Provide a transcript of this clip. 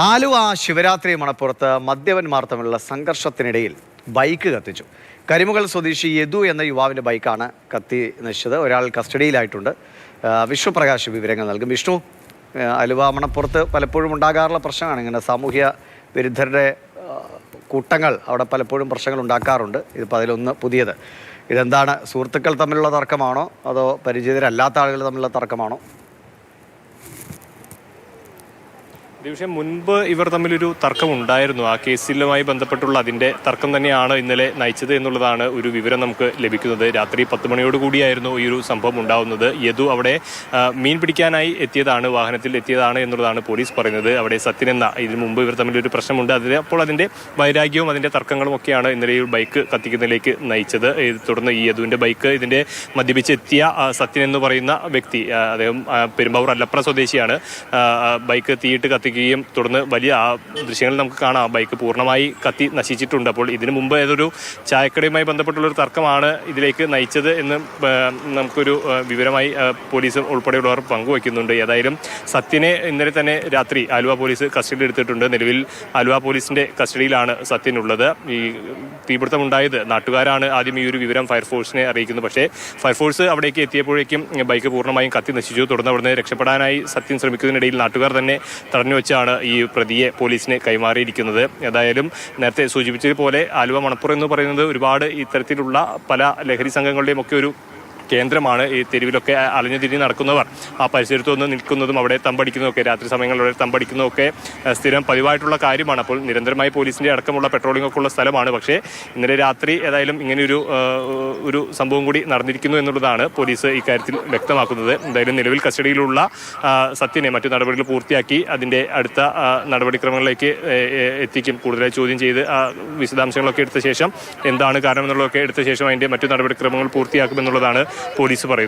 ആലുവ ശിവരാത്രി മണപ്പുറത്ത് മദ്യപന്മാർ തമ്മിലുള്ള സംഘർഷത്തിനിടയിൽ ബൈക്ക് കത്തിച്ചു. കരിമുകൾ സ്വദേശി യദു എന്ന യുവാവിൻ്റെ ബൈക്കാണ് കത്തി നശിച്ചത്. ഒരാൾ കസ്റ്റഡിയിലായിട്ടുണ്ട്. വിഷ്ണു പ്രകാശ് വിവരങ്ങൾ നൽകും. വിഷ്ണു, ആലുവ മണപ്പുറത്ത് പലപ്പോഴും ഉണ്ടാകാറുള്ള പ്രശ്നമാണ് ഇങ്ങനെ സാമൂഹ്യ വിരുദ്ധരുടെ കൂട്ടങ്ങൾ അവിടെ പലപ്പോഴും പ്രശ്നങ്ങൾ ഉണ്ടാക്കാറുണ്ട്. ഇതിപ്പോൾ അതിലൊന്ന് പുതിയത്. ഇതെന്താണ്, സുഹൃത്തുക്കൾ തമ്മിലുള്ള തർക്കമാണോ അതോ പരിചിതരല്ലാത്ത ആളുകൾ തമ്മിലുള്ള തർക്കമാണോ? പക്ഷേ മുൻപ് ഇവർ തമ്മിലൊരു തർക്കം ഉണ്ടായിരുന്നു. ആ കേസിലുമായി ബന്ധപ്പെട്ടുള്ള അതിൻ്റെ തർക്കം തന്നെയാണ് ഇന്നലെ നയിച്ചത് എന്നുള്ളതാണ് ഒരു വിവരം നമുക്ക് ലഭിക്കുന്നത്. രാത്രി 10 മണിയോട് കൂടിയായിരുന്നു ഈ ഒരു സംഭവം ഉണ്ടാവുന്നത്. യദു അവിടെ മീൻ പിടിക്കാനായി എത്തിയതാണ്, വാഹനത്തിൽ എത്തിയതാണ് എന്നുള്ളതാണ് പോലീസ് പറയുന്നത്. അവിടെ സത്യൻ എന്ന ഇതിനു മുമ്പ് ഇവർ തമ്മിലൊരു പ്രശ്നമുണ്ട്. അപ്പോൾ അതിൻ്റെ വൈരാഗ്യവും അതിൻ്റെ തർക്കങ്ങളും ഒക്കെയാണ് ഇന്നലെ ഈ ബൈക്ക് കത്തിക്കുന്നതിലേക്ക് നയിച്ചത്. തുടർന്ന് ഈ യദുവിൻ്റെ ബൈക്ക് ഇതിൻ്റെ മദ്യപിച്ചെത്തിയ സത്യൻ എന്ന് പറയുന്ന വ്യക്തി, അദ്ദേഹം പെരുമ്പാവൂർ അല്ലപ്ര സ്വദേശിയാണ്, ബൈക്ക് തീയിട്ട് കത്തിക്കുകയും തുടർന്ന് വലിയ ദൃശ്യങ്ങളിൽ നമുക്ക് കാണാം ബൈക്ക് പൂർണ്ണമായി കത്തി നശിച്ചിട്ടുണ്ട്. അപ്പോൾ ഇതിനു മുമ്പ് ഏതൊരു ചായക്കടയുമായി ബന്ധപ്പെട്ടുള്ളൊരു തർക്കമാണ് ഇതിലേക്ക് നയിച്ചത് എന്ന് നമുക്കൊരു വിവരമായി പോലീസ് ഉൾപ്പെടെയുള്ളവർ പങ്കുവയ്ക്കുന്നുണ്ട്. ഏതായാലും സത്യനെ ഇന്നലെ തന്നെ രാത്രി ആലുവ പോലീസ് കസ്റ്റഡിയിൽ എടുത്തിട്ടുണ്ട്. നിലവിൽ ആലുവ പോലീസിന്റെ കസ്റ്റഡിയിലാണ് സത്യൻ ഉള്ളത്. ഈ തീപിടുത്തമുണ്ടായത് നാട്ടുകാരാണ് ആദ്യം ഈ ഒരു വിവരം ഫയർഫോഴ്സിനെ അറിയിക്കുന്നത്. പക്ഷേ ഫയർഫോഴ്സ് അവിടേക്ക് എത്തിയപ്പോഴേക്കും ബൈക്ക് പൂർണ്ണമായും കത്തി നശിച്ചു. തുടർന്ന് അവിടുന്ന് രക്ഷപ്പെടാനായി സത്യൻ ശ്രമിക്കുന്നതിനിടയിൽ നാട്ടുകാർ തന്നെ തടഞ്ഞു വെച്ചാണ് ഈ പ്രതിയെ പോലീസിന് കൈമാറിയിരിക്കുന്നത്. ഏതായാലും നേരത്തെ സൂചിപ്പിച്ചതുപോലെ ആലുവ മണപ്പുറം എന്ന് പറയുന്നത് ഒരുപാട് ഇത്തരത്തിലുള്ള പല ലഹരി സംഘങ്ങളുടെയും ഒക്കെ ഒരു കേന്ദ്രമാണ്. ഈ തെരുവിലൊക്കെ അലഞ്ഞു തിരിഞ്ഞ് നടക്കുന്നവർ ആ പരിസരത്ത് വന്ന് നിൽക്കുന്നതും അവിടെ തമ്പടിക്കുന്നതൊക്കെ, രാത്രി സമയങ്ങളിൽ തമ്പടിക്കുന്നതൊക്കെ സ്ഥിരം പതിവായിട്ടുള്ള കാര്യമാണ്. അപ്പോൾ നിരന്തരമായി പോലീസിൻ്റെ അടക്കമുള്ള പെട്രോളിംഗ് ഒക്കെ ഉള്ള സ്ഥലമാണ്. പക്ഷേ ഇന്നലെ രാത്രി ഏതായാലും ഇങ്ങനെയൊരു സംഭവം കൂടി നടന്നിരിക്കുന്നു എന്നുള്ളതാണ് പോലീസ് ഇക്കാര്യത്തിൽ വ്യക്തമാക്കുന്നത്. എന്തായാലും നിലവിൽ കസ്റ്റഡിയിലുള്ള സത്യനെ മറ്റു നടപടികൾ പൂർത്തിയാക്കി അതിൻ്റെ അടുത്ത നടപടിക്രമങ്ങളിലേക്ക് എത്തിക്കും. കൂടുതലായി ചോദ്യം ചെയ്ത് വിശദാംശങ്ങളൊക്കെ എടുത്ത ശേഷം എന്താണ് കാരണം എന്നുള്ളതൊക്കെ എടുത്ത ശേഷം അതിൻ്റെ മറ്റു നടപടിക്രമങ്ങൾ പൂർത്തിയാക്കുമെന്നുള്ളതാണ് പോലീസ് പറയുന്നത്.